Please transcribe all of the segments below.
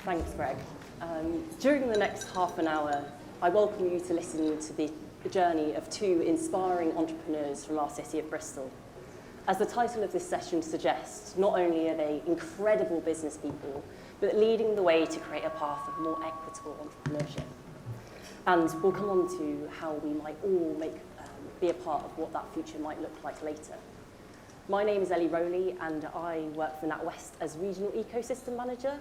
Thanks, Greg. During the next half an hour, I welcome you to listen to the journey of two inspiring entrepreneurs from our city of Bristol. As the title of this session suggests, not only are they incredible business people, but leading the way to create a path of more equitable entrepreneurship. And we'll come on to how we might all be a part of what that future might look like later. My name is Elly Rowley, and I work for Natwest as Regional Ecosystem Manager.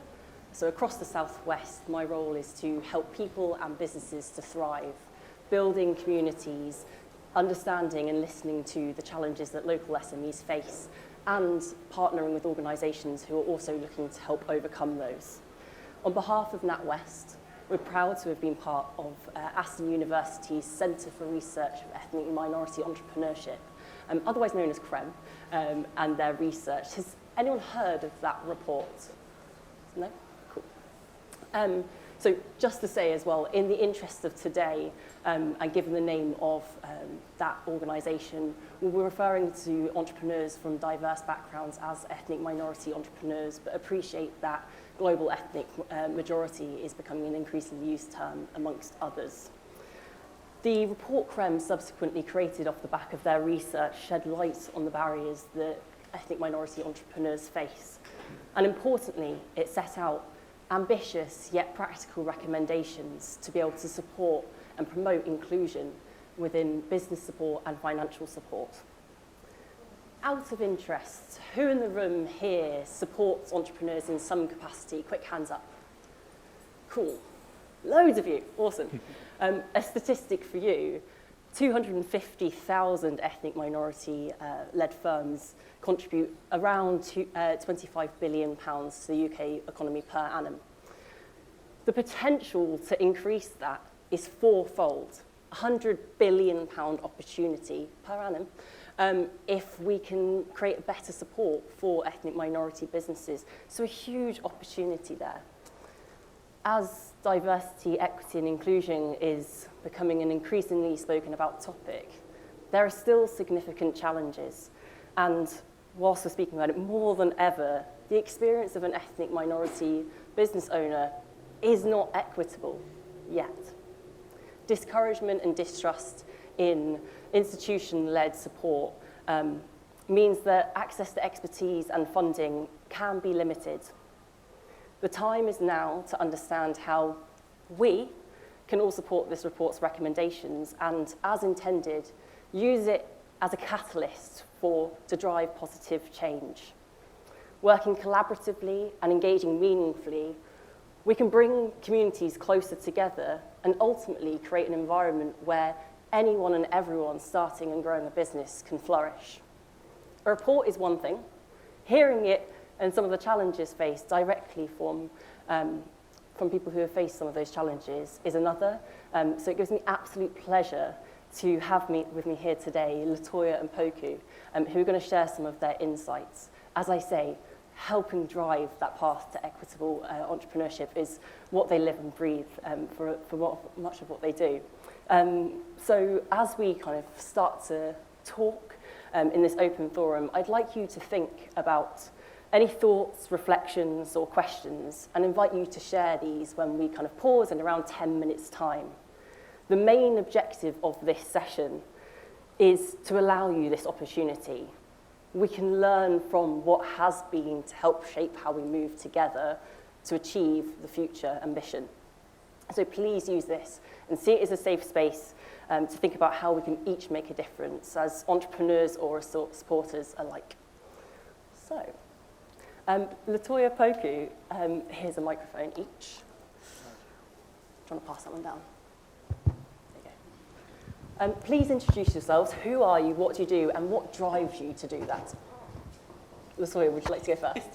So across the Southwest, my role is to help people and businesses to thrive, building communities, understanding and listening to the challenges that local SMEs face, and partnering with organisations who are also looking to help overcome those. On behalf of Natwest, we're proud to have been part of Aston University's Centre for Research of Ethnic and Minority Entrepreneurship, otherwise known as CREM, and their research. Has anyone heard of that report? No? Cool. So just to say as well, in the interest of today, and given the name of that organisation, we're referring to entrepreneurs from diverse backgrounds as ethnic minority entrepreneurs, but appreciate that global ethnic majority is becoming an increasingly used term amongst others. The report CREM subsequently created off the back of their research shed light on the barriers that ethnic minority entrepreneurs face. And importantly, it set out ambitious yet practical recommendations to be able to support and promote inclusion within business support and financial support. Out of interest, who in the room here supports entrepreneurs in some capacity? Quick hands up. Cool. Loads of you. Awesome. A statistic for you, 250,000 ethnic minority-led firms contribute around £25 billion to the UK economy per annum. The potential to increase that is fourfold, £100 billion opportunity per annum, if we can create better support for ethnic minority businesses. So a huge opportunity there. As diversity, equity and inclusion is becoming an increasingly spoken about topic, there are still significant challenges. And whilst we're speaking about it more than ever, the experience of an ethnic minority business owner is not equitable yet. Discouragement and distrust in institution-led support means that access to expertise and funding can be limited. The time is now to understand how we can all support this report's recommendations and, as intended, use it as a catalyst to drive positive change. Working collaboratively and engaging meaningfully, we can bring communities closer together and ultimately create an environment where anyone and everyone starting and growing a business can flourish. A report is one thing. Hearing it and some of the challenges faced directly from people who have faced some of those challenges is another. So it gives me absolute pleasure to have with me here today Latoya and Poku, who are going to share some of their insights. As I say, helping drive that path to equitable entrepreneurship is what they live and breathe for much of what they do. So as we kind of start to talk in this open forum, I'd like you to think about any thoughts, reflections, or questions, and invite you to share these when we kind of pause in around 10 minutes' time. The main objective of this session is to allow you this opportunity. We can learn from what has been to help shape how we move together to achieve the future ambition. So please use this and see it as a safe space to think about how we can each make a difference as entrepreneurs or as supporters alike. So, Latoya, Poku, here's a microphone each. Do you want to pass that one down? There you go. Please introduce yourselves. Who are you, what do you do, and what drives you to do that? Latoya, would you like to go first?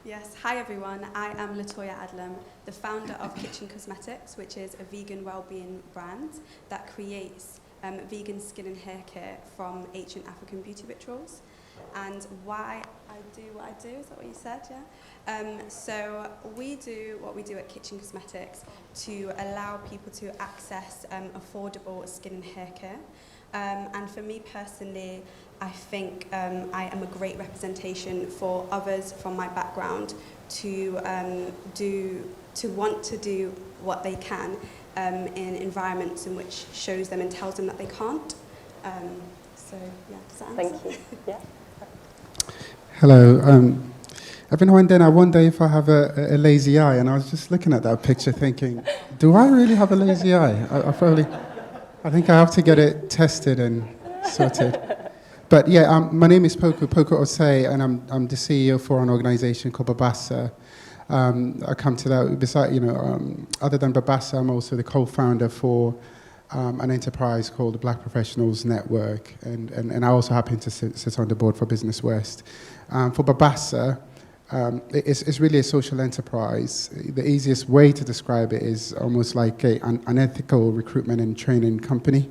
Yes, hi everyone. I am Latoya Adlam, the founder of Kitchen Cosmetics, which is a vegan wellbeing brand that creates vegan skin and hair care from ancient African beauty rituals. and why I do what I do. Is that what you said? Yeah. So we do what we do at Kitchen Cosmetics to allow people to access affordable skin and hair care. And for me personally, I think I am a great representation for others from my background to want to do what they can in environments in which shows them and tells them that they can't. So yeah, does that answer? Thank you. Yeah. Hello. Every now and then I wonder if I have a lazy eye, and I was just looking at that picture thinking, do I really have a lazy eye? I think I have to get it tested and sorted. But yeah, my name is Poku Osei, and I'm the CEO for an organization called Babasa. I come to that beside, other than Babasa, I'm also the co-founder for an enterprise called the Black Professionals Network, and I also happen to sit on the board for Business West. For Babasa, it's really a social enterprise. The easiest way to describe it is almost like an ethical recruitment and training company.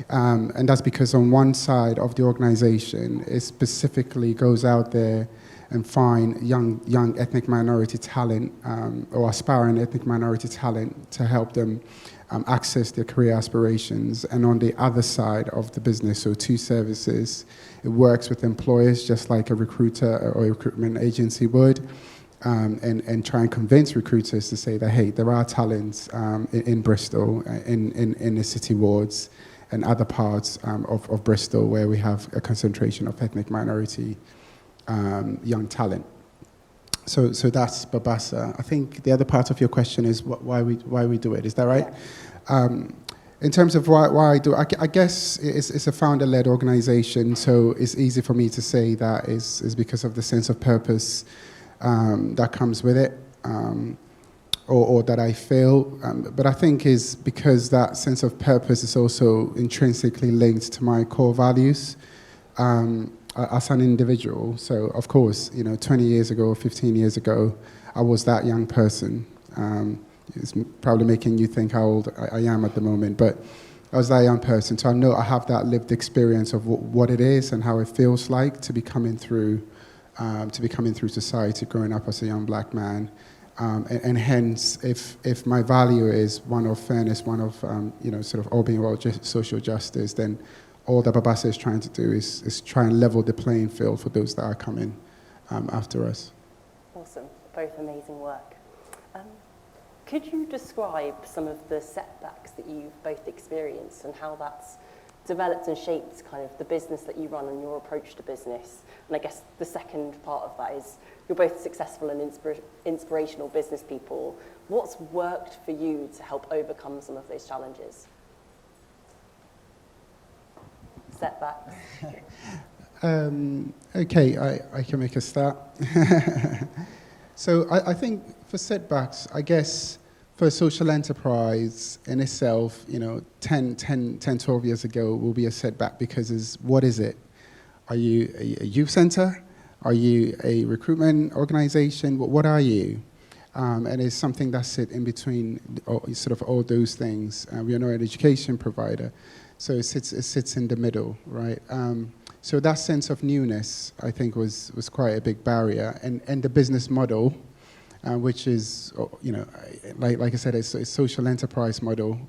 And that's because on one side of the organization, it specifically goes out there and find young ethnic minority talent or aspiring ethnic minority talent to help them access their career aspirations. And on the other side of the business, so two services, it works with employers just like a recruiter or a recruitment agency would, and try and convince recruiters to say that, hey, there are talents in Bristol, in the city wards and other parts of Bristol where we have a concentration of ethnic minority young talent. So that's Babasa. I think the other part of your question is why we do it. Is that right? Yeah. In terms of why I do it, I guess it's a founder-led organization, so it's easy for me to say that is because of the sense of purpose that comes with it, or that I feel. But I think is because that sense of purpose is also intrinsically linked to my core values. As an individual. So, of course, 20 years ago or 15 years ago, I was that young person. It's probably making you think how old I am at the moment, but I was that young person. So I know I have that lived experience of what it is and how it feels like to be coming through society, growing up as a young black man. And hence, if my value is one of fairness, one of, sort of all being about social justice, then all that Babasa is trying to do is try and level the playing field for those that are coming after us. Awesome. Both amazing work. Could you describe some of the setbacks that you've both experienced and how that's developed and shaped kind of the business that you run and your approach to business? And I guess the second part of that is you're both successful and inspirational business people. What's worked for you to help overcome some of those challenges? Setbacks. Okay, I can make a start. So I think for setbacks, I guess for a social enterprise in itself, 10, 12 years ago will be a setback because what is it? Are you a youth center? Are you a recruitment organization? What are you? And it's something that sits in between sort of all those things. We are not an education provider. So it sits in the middle, right? So that sense of newness, I think, was quite a big barrier. And the business model, which is, like I said, it's a social enterprise model,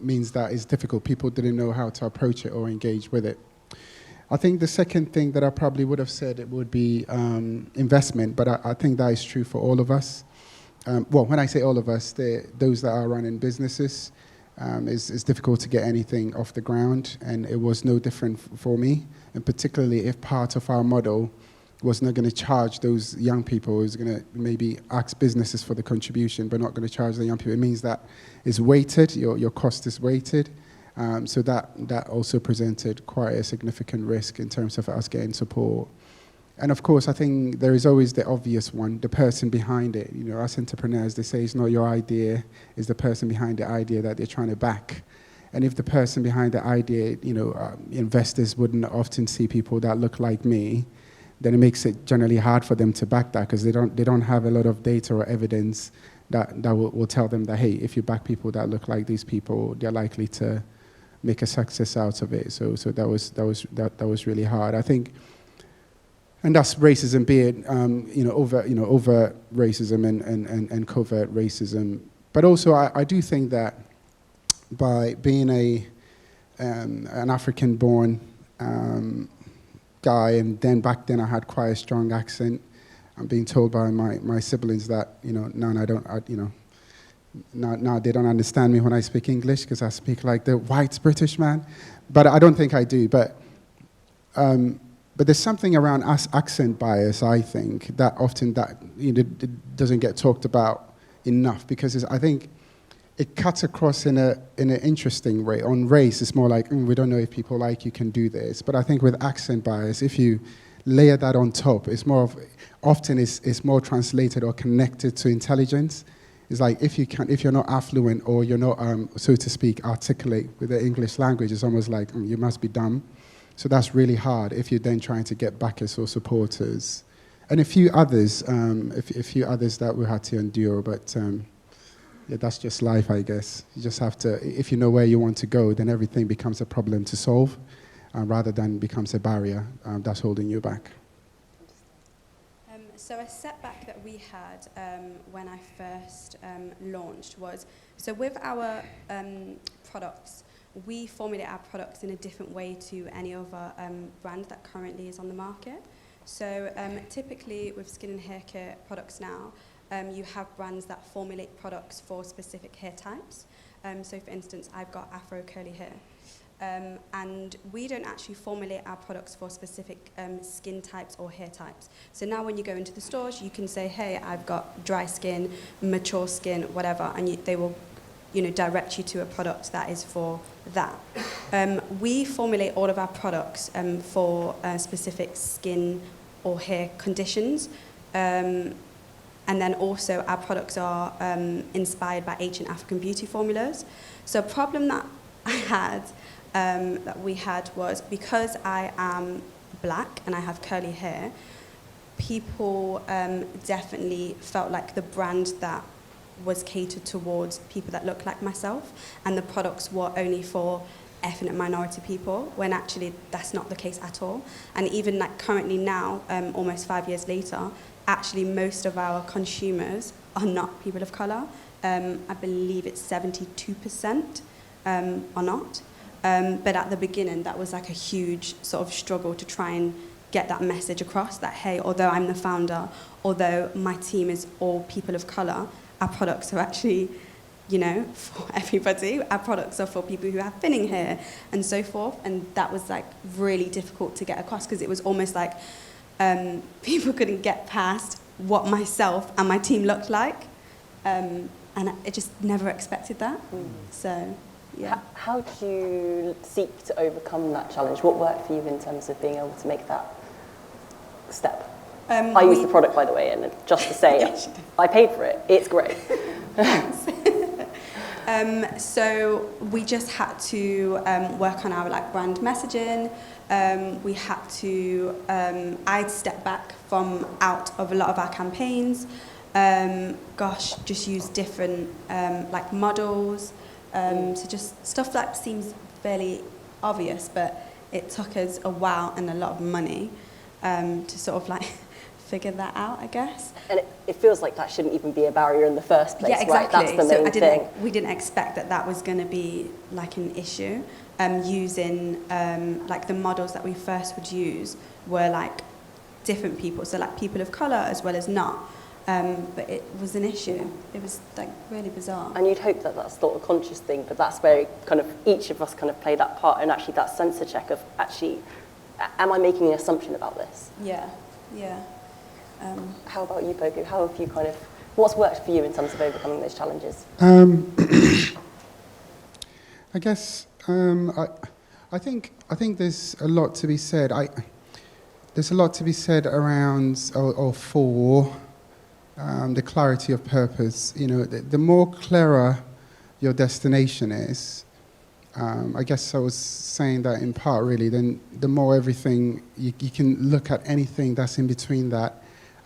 means that it's difficult. People didn't know how to approach it or engage with it. I think the second thing that I probably would have said it would be investment, but I think that is true for all of us. When I say all of us, those that are running businesses, it's difficult to get anything off the ground, and it was no different for me, and particularly if part of our model was not going to charge those young people, it was going to maybe ask businesses for the contribution, but not going to charge the young people. It means that it's weighted, your cost is weighted, so that also presented quite a significant risk in terms of us getting support. And of course, I think there is always the obvious one, the person behind it. As entrepreneurs, they say it's not your idea, it's the person behind the idea that they're trying to back. And if the person behind the idea, investors wouldn't often see people that look like me, then it makes it generally hard for them to back that because they don't have a lot of data or evidence that will tell them that, hey, if you back people that look like these people, they're likely to make a success out of it. So that was really hard. I think And that's racism, be it overt racism and covert racism. But also, I do think that by being an African-born guy, and then back then I had quite a strong accent. I'm being told by my siblings that now they don't understand me when I speak English because I speak like the white British man, but I don't think I do. But there's something around accent bias, I think, that often it doesn't get talked about enough, because I think it cuts across in an interesting way. On race, it's more like, we don't know if people like you can do this. But I think with accent bias, if you layer that on top, it's more of, often it's more translated or connected to intelligence. It's like if you're not affluent or you're not, so to speak, articulate with the English language, it's almost like you must be dumb. So that's really hard if you're then trying to get backers or supporters, and a few others that we had to endure. But yeah, that's just life, I guess. You just have to, if you know where you want to go, then everything becomes a problem to solve, rather than becomes a barrier that's holding you back. So a setback that we had when I first launched was, so with our products, we formulate our products in a different way to any other brand that currently is on the market. So typically with skin and hair care products now, you have brands that formulate products for specific hair types. So for instance, I've got Afro curly hair. And we don't actually formulate our products for specific skin types or hair types. So now when you go into the stores, you can say, hey, I've got dry skin, mature skin, whatever, and they will direct you to a product that is for that. We formulate all of our products for specific skin or hair conditions. And then also our products are inspired by ancient African beauty formulas. So a problem that I had, that we had, was because I am black and I have curly hair, people definitely felt like the brand that was catered towards people that look like myself, and the products were only for ethnic minority people, when actually that's not the case at all. And even like currently now, almost 5 years later, actually most of our consumers are not people of colour. I believe it's 72% are not. But at the beginning, that was like a huge sort of struggle to try and get that message across, that, hey, although I'm the founder, although my team is all people of colour, our products are actually, for everybody. Our products are for people who have thinning hair and so forth. And that was like really difficult to get across, because it was almost like people couldn't get past what myself and my team looked like. And I just never expected that. So, yeah. How did you seek to overcome that challenge? What worked for you in terms of being able to make that step? I use the product, by the way, and just to say, yes, I paid for it. It's great. So we just had to work on our brand messaging. We had to, I'd step back from out of a lot of our campaigns. Just use different models. So just stuff that seems fairly obvious, but it took us a while and a lot of money to sort of figure that out, I guess. And it feels like that shouldn't even be a barrier in the first place, yeah, exactly. Right? That's the main thing. We didn't expect that was going to be an issue. Using the models that we first would use were different people, so people of colour as well as not. But it was an issue. It was really bizarre. And you'd hope that that's not a conscious thing, but that's where each of us play that part, and actually that sensor check of am I making an assumption about this? Yeah. How about you, Poku? How have you what's worked for you in terms of overcoming those challenges? I guess I think there's a lot to be said. There's a lot to be said around or for the clarity of purpose. The more clearer your destination is, I guess I was saying that in part really, then the more everything, you can look at anything that's in between that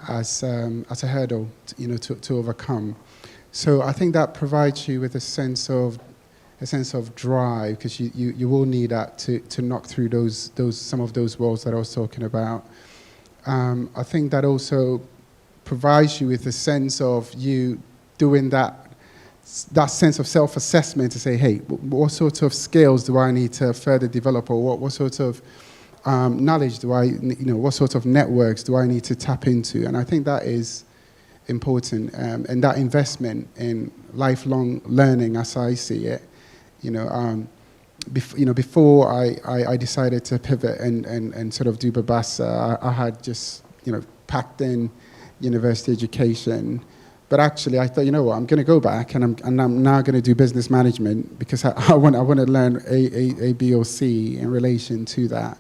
as a hurdle, to overcome. So I think that provides you with a sense of drive, because you will need that to knock through some of those walls that I was talking about. I think that also provides you with a sense of you doing that sense of self-assessment to say, hey, what sort of skills do I need to further develop, or what sort of knowledge do I, what sort of networks do I need to tap into? And I think that is important, and that investment in lifelong learning, as I see it, before I decided to pivot and sort of do Babasa, I had just, packed in university education. But actually, I thought, I'm going to go back, and I'm now going to do business management, because I want to learn A, B, or C in relation to that.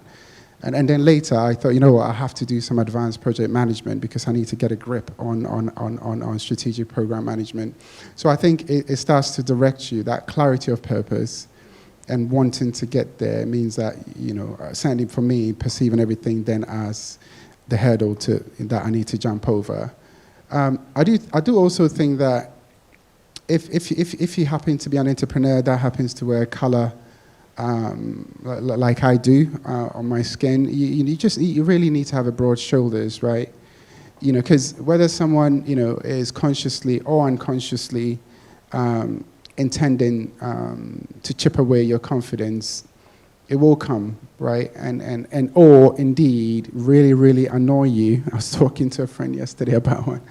And then later, I thought, I have to do some advanced project management, because I need to get a grip on strategic program management. So I think it starts to direct you. That clarity of purpose and wanting to get there means that, certainly for me, perceiving everything then as the hurdle that I need to jump over. I do also think that if you happen to be an entrepreneur that happens to wear color like I do on my skin, you really need to have a broad shoulders, right? Because whether someone is consciously or unconsciously intending to chip away your confidence, it will come, right? And or indeed really, really annoy you. I was talking to a friend yesterday about one.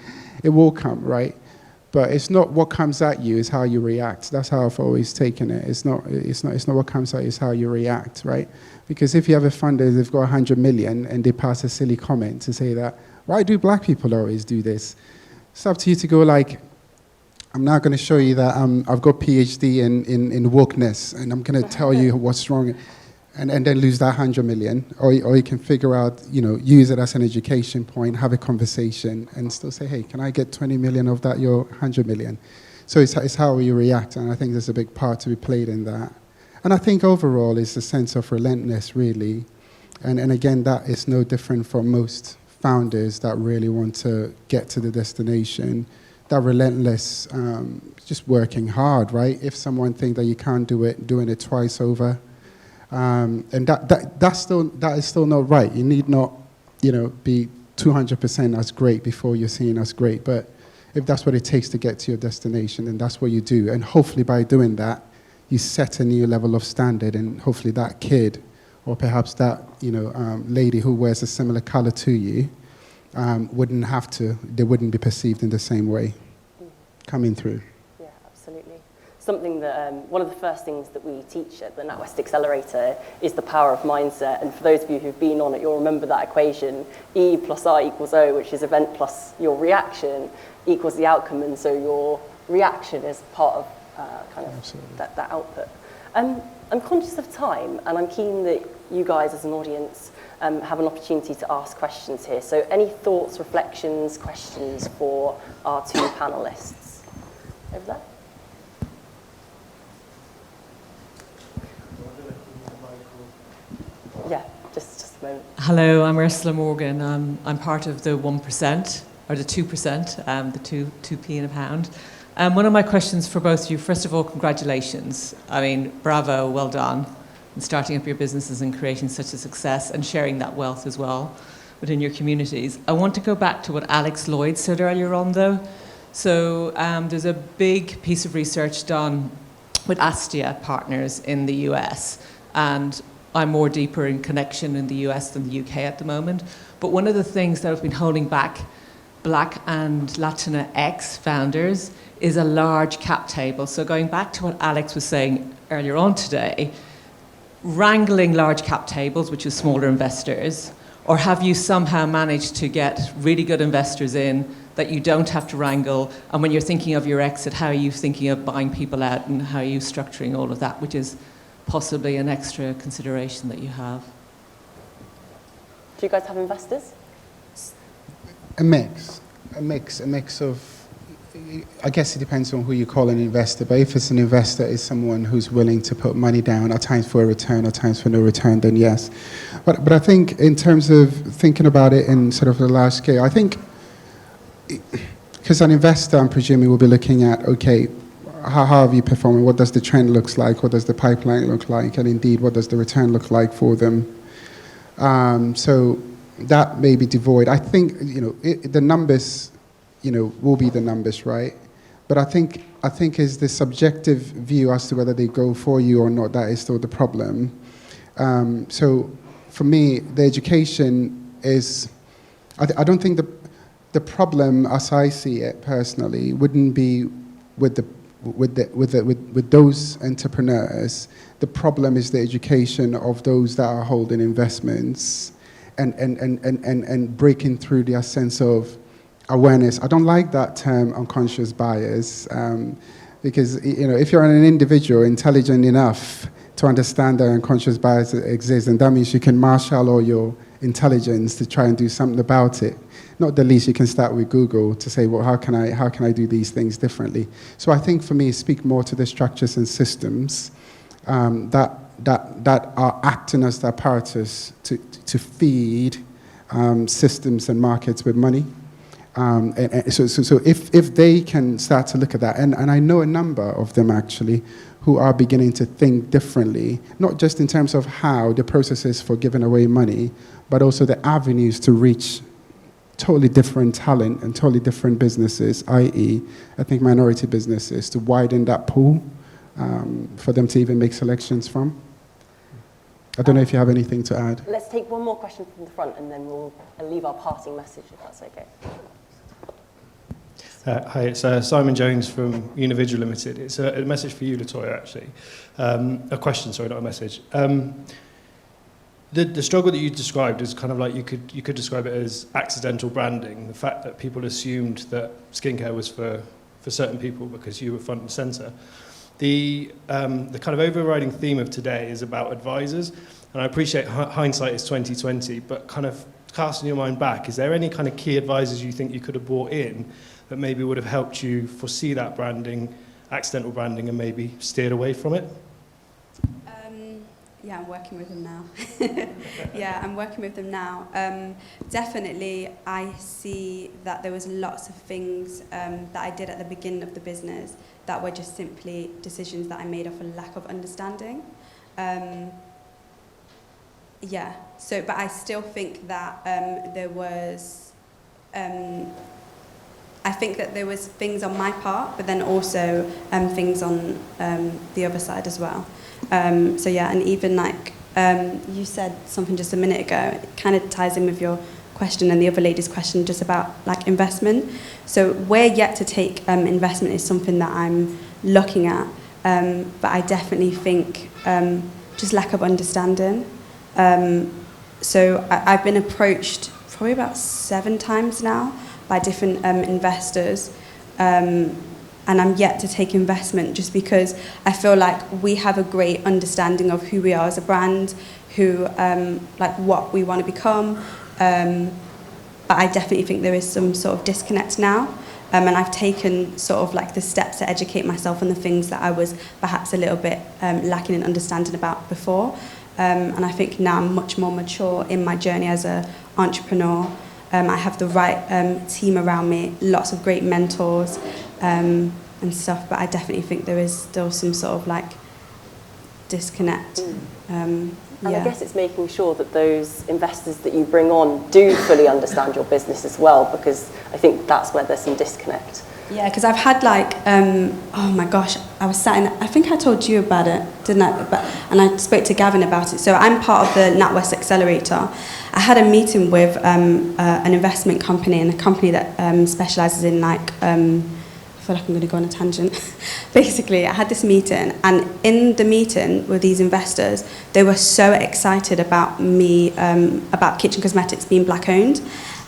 It will come, right? But it's not what comes at you, it's how you react. That's how I've always taken it. It's not what comes at you, it's how you react, right? Because if you have a funder, they've got 100 million and they pass a silly comment to say that, why do black people always do this? It's up to you to go like, I'm now going to show you that I've got PhD in wokeness, and I'm going to tell you what's wrong, and then lose that 100 million. Or you can figure out, use it as an education point, have a conversation, and still say, hey, can I get 20 million of that, your 100 million? So it's how you react, and I think there's a big part to be played in that. And I think overall it's a sense of relentlessness, really. And again, that is no different from most founders that really want to get to the destination. That relentless, just working hard, right? If someone thinks that you can't do it, doing it twice over. And that is still not right. You need not, be 200% as great before you're seen as great. But if that's what it takes to get to your destination, then that's what you do. And hopefully by doing that, you set a new level of standard, and hopefully that kid, or perhaps that, lady who wears a similar color to you, they wouldn't be perceived in the same way coming through. Yeah, absolutely. Something that, one of the first things that we teach at the Natwest Accelerator is the power of mindset. And for those of you who've been on it, you'll remember that equation, E plus I equals O, which is event plus your reaction equals the outcome. And so your reaction is part of that output. I'm conscious of time, and I'm keen that you guys as an audience have an opportunity to ask questions here. So any thoughts, reflections, questions for our two panelists? Over there. Yeah, just a moment. Hello, I'm Ursula Morgan. I'm part of the 1%, or the 2%, the 2p in a pound. One of my questions for both of you, first of all, congratulations. I mean, bravo, well done. And starting up your businesses and creating such a success and sharing that wealth as well within your communities. I want to go back to what Alex Lloyd said earlier on, though. So there's a big piece of research done with Astia partners in the US, and I'm more deeper in connection in the US than the UK at the moment. But one of the things that has been holding back Black and Latinx founders is a large cap table. So going back to what Alex was saying earlier on today, wrangling large cap tables, which is smaller investors, or have you somehow managed to get really good investors in that you don't have to wrangle? And when you're thinking of your exit, how are you thinking of buying people out, and how are you structuring all of that, which is possibly an extra consideration that you have? Do you guys have investors? A mix of, I guess it depends on who you call an investor, but if it's an investor, it's someone who's willing to put money down, at times for a return, at times for no return, then yes. But I think in terms of thinking about it in sort of the large scale, I think, because an investor, I'm presuming, will be looking at, okay, how have you performing? What does the trend look like? What does the pipeline look like? And indeed, what does the return look like for them? So that may be devoid. I think, the numbers, will be the numbers, right? But I think is the subjective view as to whether they go for you or not, that is still the problem. So for me, the education is, I don't think the problem, as I see it personally, wouldn't be with those entrepreneurs. The problem is the education of those that are holding investments and breaking through their sense of awareness. I don't like that term, unconscious bias, because if you're an individual intelligent enough to understand that unconscious bias exists, and that means you can marshal all your intelligence to try and do something about it. Not the least, you can start with Google to say, well, how can I do these things differently? So I think for me, speak more to the structures and systems that are acting as the apparatus to feed systems and markets with money. So if they can start to look at that, and I know a number of them actually who are beginning to think differently, not just in terms of how the processes for giving away money, but also the avenues to reach totally different talent and totally different businesses, i.e., I think minority businesses, to widen that pool for them to even make selections from. I don't know if you have anything to add. Let's take one more question from the front, and then we'll leave our parting message, if that's okay. Hi, it's Simon Jones from Unividual Limited. It's a message for you, Latoya, actually. A question, sorry, not a message. The struggle that you described is kind of like you could describe it as accidental branding. The fact that people assumed that skincare was for certain people because you were front and centre. The kind of overriding theme of today is about advisors, and I appreciate hindsight is 2020, but kind of casting your mind back, is there any kind of key advisors you think you could have brought in that maybe would have helped you foresee that branding, accidental branding, and maybe steered away from it? Yeah, I'm working with them now. Yeah, I'm working with them now. Definitely, I see that there was lots of things that I did at the beginning of the business that were just simply decisions that I made off a lack of understanding. Yeah, so, but I still think that there was things on my part, but then also things on the other side as well. So yeah, and even like you said something just a minute ago, it kind of ties in with your question and the other lady's question just about like investment. So where yet to take investment is something that I'm looking at, but I definitely think just lack of understanding. So I've been approached probably about 7 times now by different investors, and I'm yet to take investment just because I feel like we have a great understanding of who we are as a brand, like what we want to become, but I definitely think there is some sort of disconnect now, and I've taken sort of like the steps to educate myself on the things that I was perhaps a little bit lacking in understanding about before, and I think now I'm much more mature in my journey as an entrepreneur. I have the right team around me, lots of great mentors and stuff, but I definitely think there is still some sort of like disconnect. And I guess it's making sure that those investors that you bring on do fully understand your business as well, because I think that's where there's some disconnect. Yeah, because I've had like, oh my gosh, I was sat in, I think I told you about it, didn't I? And I spoke to Gavin about it. So I'm part of the Natwest Accelerator. I had a meeting with an investment company and a company that specialises in like, I feel like I'm going to go on a tangent. Basically, I had this meeting, and in the meeting with these investors, they were so excited about me, about Kitchen Cosmetics being black owned.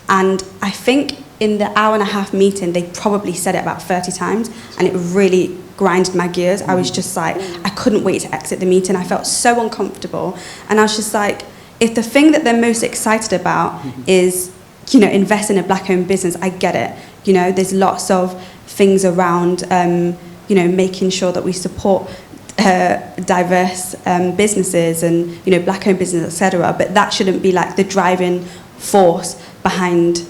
And I think in the hour-and-a-half meeting, they probably said it about 30 times, and it really grinded my gears. I was just like, I couldn't wait to exit the meeting. I felt so uncomfortable. And I was just like, if the thing that they're most excited about is, invest in a black-owned business, I get it. There's lots of things around, making sure that we support diverse businesses and, black-owned business, etc. But that shouldn't be like the driving force behind,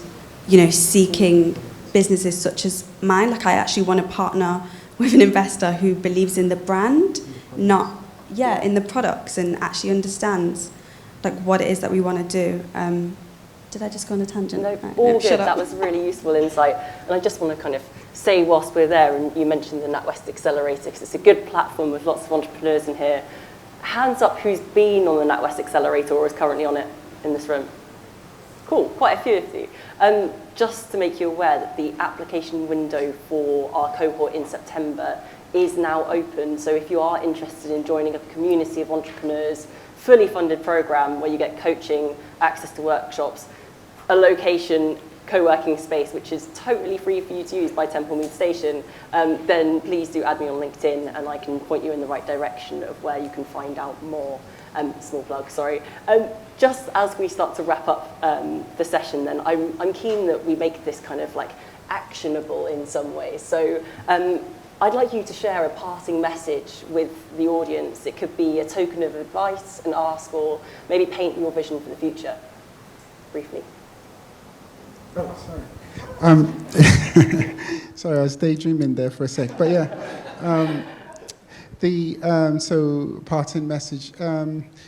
seeking businesses such as mine. Like, I actually want to partner with an investor who believes in the brand, not, in the products, and actually understands like what it is that we want to do. Did I just go on a tangent? No, Right, all no, good. shut up. That was really useful insight. And I just want to kind of say, whilst we're there, and you mentioned the Natwest Accelerator, because it's a good platform with lots of entrepreneurs in here. Hands up who's been on the Natwest Accelerator or is currently on it in this room. Cool, quite a few of you. Just to make you aware that the application window for our cohort in September is now open. So if you are interested in joining a community of entrepreneurs, fully funded program where you get coaching, access to workshops, a location, co-working space, which is totally free for you to use by Temple Mead Station, then please do add me on LinkedIn and I can point you in the right direction of where you can find out more. Small plug, sorry. Just as we start to wrap up the session then, I'm keen that we make this kind of like actionable in some ways. So I'd like you to share a parting message with the audience. It could be a token of advice, an ask, or maybe paint your vision for the future, briefly. Oh, sorry. Sorry, I was daydreaming there for a sec. But yeah, so parting message.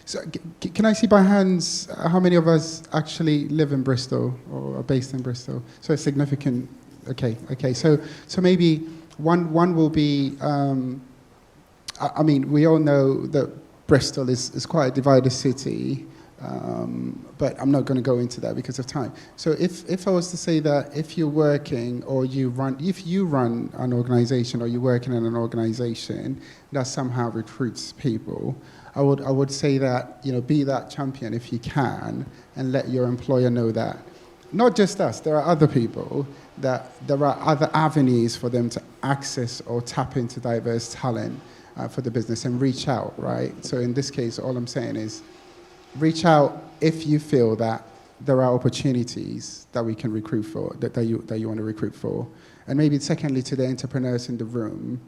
So can I see by hands how many of us actually live in Bristol or are based in Bristol? So it's significant. Okay. So maybe one will be. I mean, we all know that Bristol is quite a divided city. But I'm not going to go into that because of time. So if I was to say that if you're working or if you run an organization or you're working in an organization that somehow recruits people, I would say that, be that champion if you can and let your employer know that. Not just us, there are other people, that there are other avenues for them to access or tap into diverse talent for the business and reach out, right? So in this case, all I'm saying is, reach out if you feel that there are opportunities that we can recruit for, that you want to recruit for. And maybe secondly, to the entrepreneurs in the room,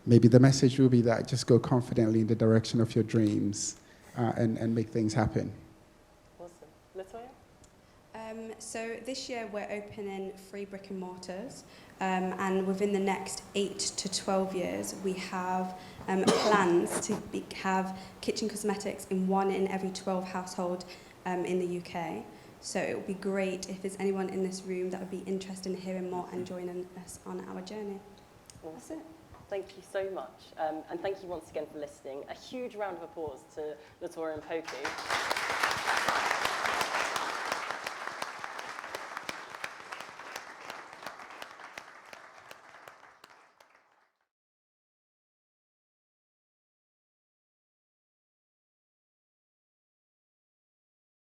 maybe the message will be that just go confidently in the direction of your dreams and make things happen. Awesome. Latoya? So this year we're opening 3 brick and mortars, and within the next 8 to 12 years we have plans to have kitchen cosmetics in 1 in every 12 household in the UK. So it would be great if there's anyone in this room that would be interested in hearing more and joining us on our journey. Awesome. That's it. Thank you so much. And thank you once again for listening. A huge round of applause to Latoya and Poku.